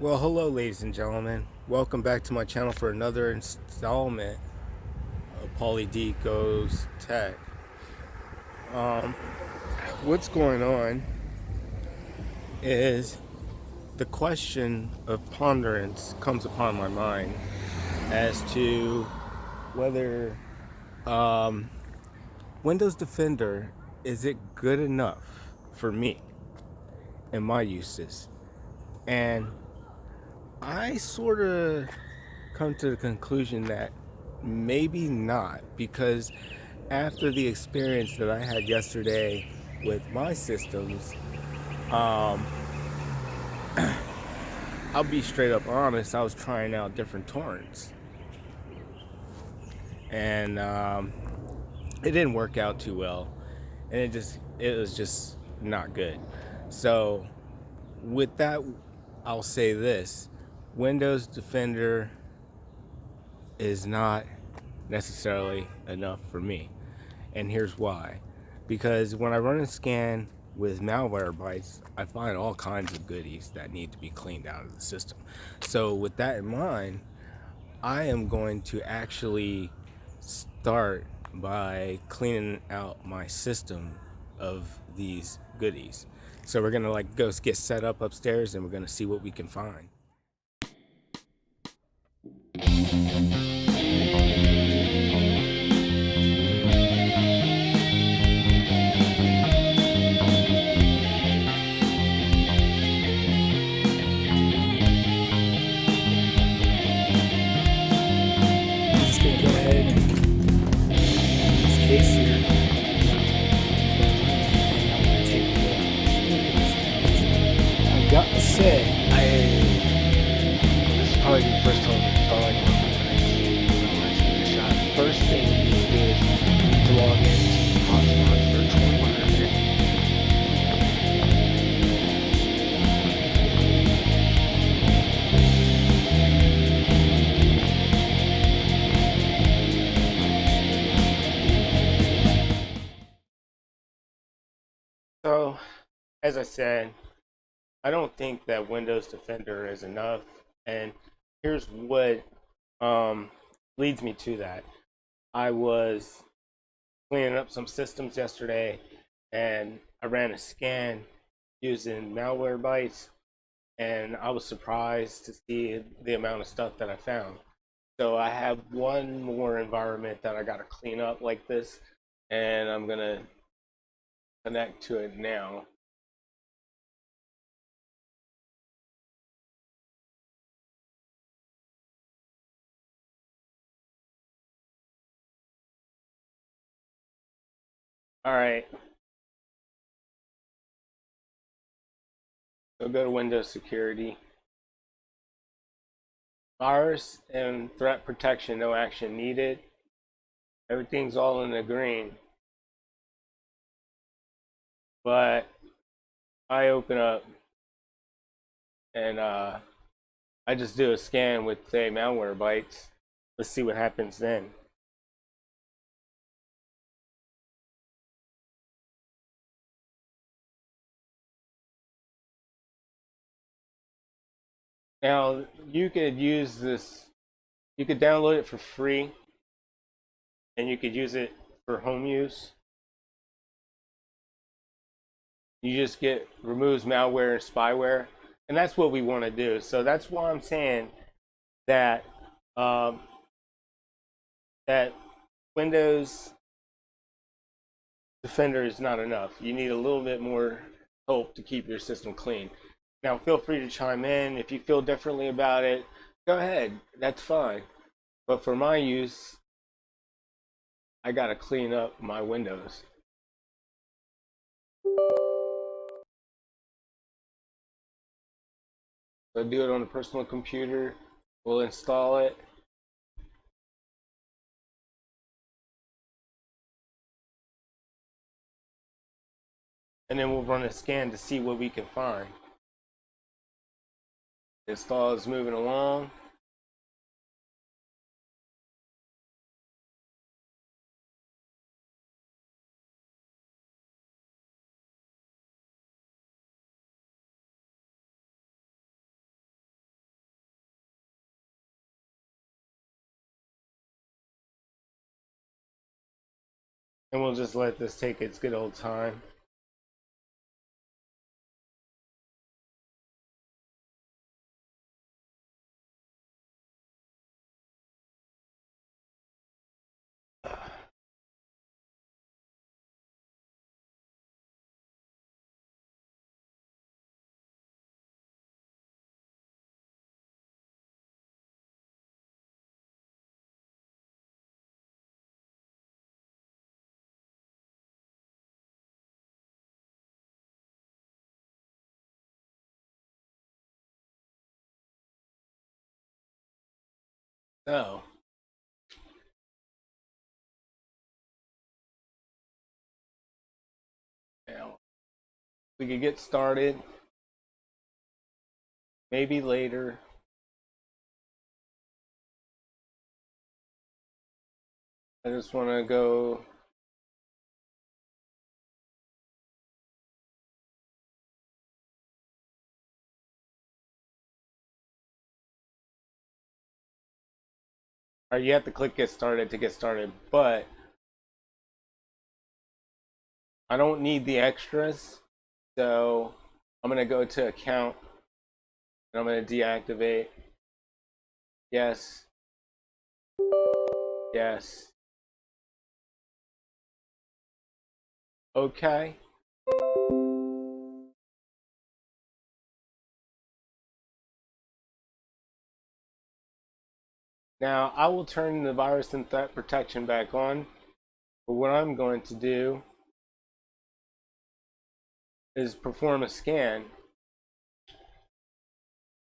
Well, hello, ladies and gentlemen. Welcome back to my channel for another installment of Pauly D Goes Tech. Um, what's going on is the question of ponderance comes upon my mind as to whether Windows Defender is it good enough for me and my uses, and I sort of come to the conclusion that maybe not, because after the experience that I had yesterday with my systems, um, I'll be straight up honest, I was trying out different torrents, and it didn't work out too well, and it was just not good. So with that, I'll say this: Windows Defender is not necessarily enough for me. And here's why. Because when I run a scan with Malwarebytes, I find all kinds of goodies that need to be cleaned out of the system. So with that in mind, I am going to actually start by cleaning out my system of these goodies. So we're gonna go get set up upstairs and we're gonna see what we can find. I'm just gonna go ahead and this case here. I've got to say, this is probably the first time I'm installing Malwarebytes, so let's give it a shot. First thing we need to do is we need to log into hotspots for 2100. So, as I said, I don't think that Windows Defender is enough, and here's what um, leads me to that. I was cleaning up some systems yesterday, and I ran a scan using Malwarebytes, and I was surprised to see the amount of stuff that I found. So I have one more environment that I got to clean up like this, and I'm gonna connect to it now. All right, so go to Windows Security. Virus and threat protection, no action needed. Everything's all in the green. But I open up and I just do a scan with, say, Malwarebytes. Let's see what happens then. Now, you could use this, you could download it for free, and you could use it for home use. You just get removes malware and spyware, and that's what we want to do. So that's why I'm saying that um, that Windows Defender is not enough. You need a little bit more help to keep your system clean. Now, feel free to chime in. If you feel differently about it, go ahead. That's fine. But for my use, I got to clean up my Windows. So do it on a personal computer. We'll install it. And then we'll run a scan to see what we can find. Install is moving along. And we'll just let this take its good old time. So, now we could get started maybe later. I just want to go. All right, you have to click get started to get started, but I don't need the extras. So I'm going to go to account and I'm going to deactivate. Yes. Yes. Okay. Now I will turn the virus and threat protection back on. But what I'm going to do is perform a scan.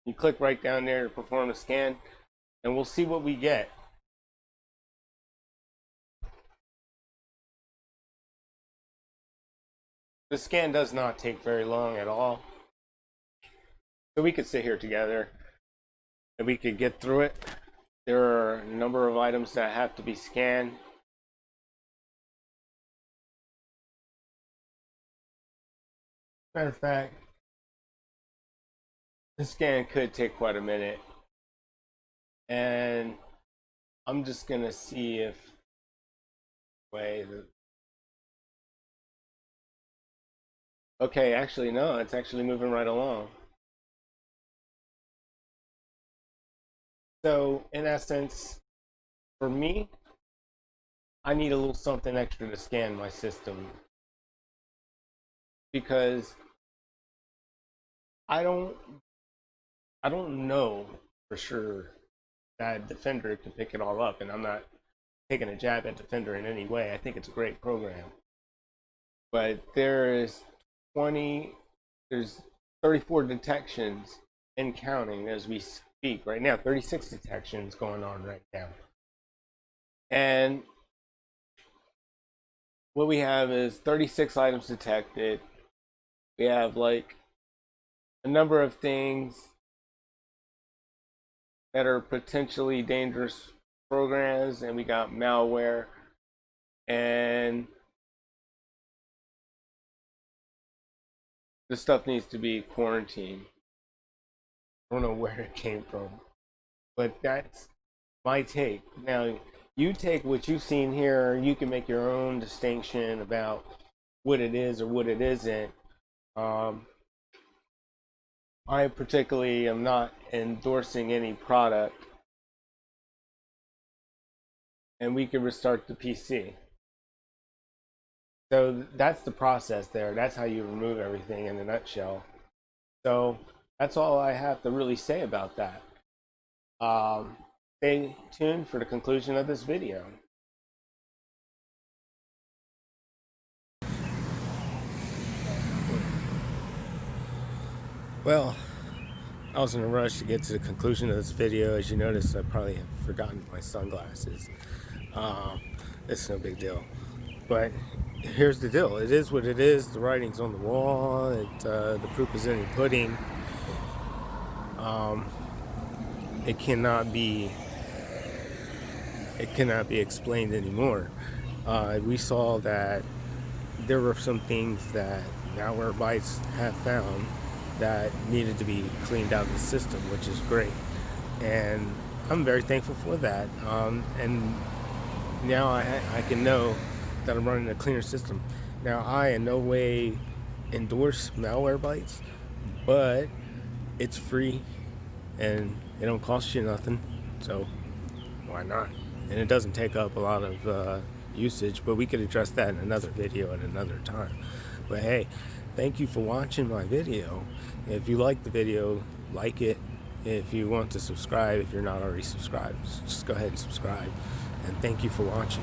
You click right down there to perform a scan, and we'll see what we get. The scan does not take very long at all. So we could sit here together and we could get through it. There are a number of items that have to be scanned. Matter of fact, the scan could take quite a minute. And I'm just gonna see if okay, actually no, it's actually moving right along. So in essence, for me, I need a little something extra to scan my system because I don't know for sure that Defender can pick it all up, and I'm not taking a jab at Defender in any way. I think it's a great program, but there's 34 detections and counting as we speak right now. 36 detections going on right now, and what we have is 36 items detected. We have like a number of things that are potentially dangerous programs, and we got malware, and this stuff needs to be quarantined. I don't know where it came from, but that's my take. Now, you take what you've seen here, you can make your own distinction about what it is or what it isn't. I particularly am not endorsing any product, and we can restart the PC. So that's the process there. That's how you remove everything in a nutshell. So that's all I have to really say about that. Stay tuned for the conclusion of this video. Well, I was in a rush to get to the conclusion of this video. As you notice, I probably have forgotten my sunglasses. It's no big deal. But here's the deal. It is what it is. The writing's on the wall. The proof is in the pudding. It cannot be explained anymore. We saw that there were some things that Malwarebytes have found that needed to be cleaned out of the system, which is great, and I'm very thankful for that. And now I can know that are running a cleaner system. Now, I in no way endorse Malwarebytes, but it's free and it don't cost you nothing, so why not? And it doesn't take up a lot of usage, but we could address that in another video at another time. But hey, thank you for watching my video. If you like the video, like it. If you want to subscribe, if you're not already subscribed, just go ahead and subscribe. And thank you for watching.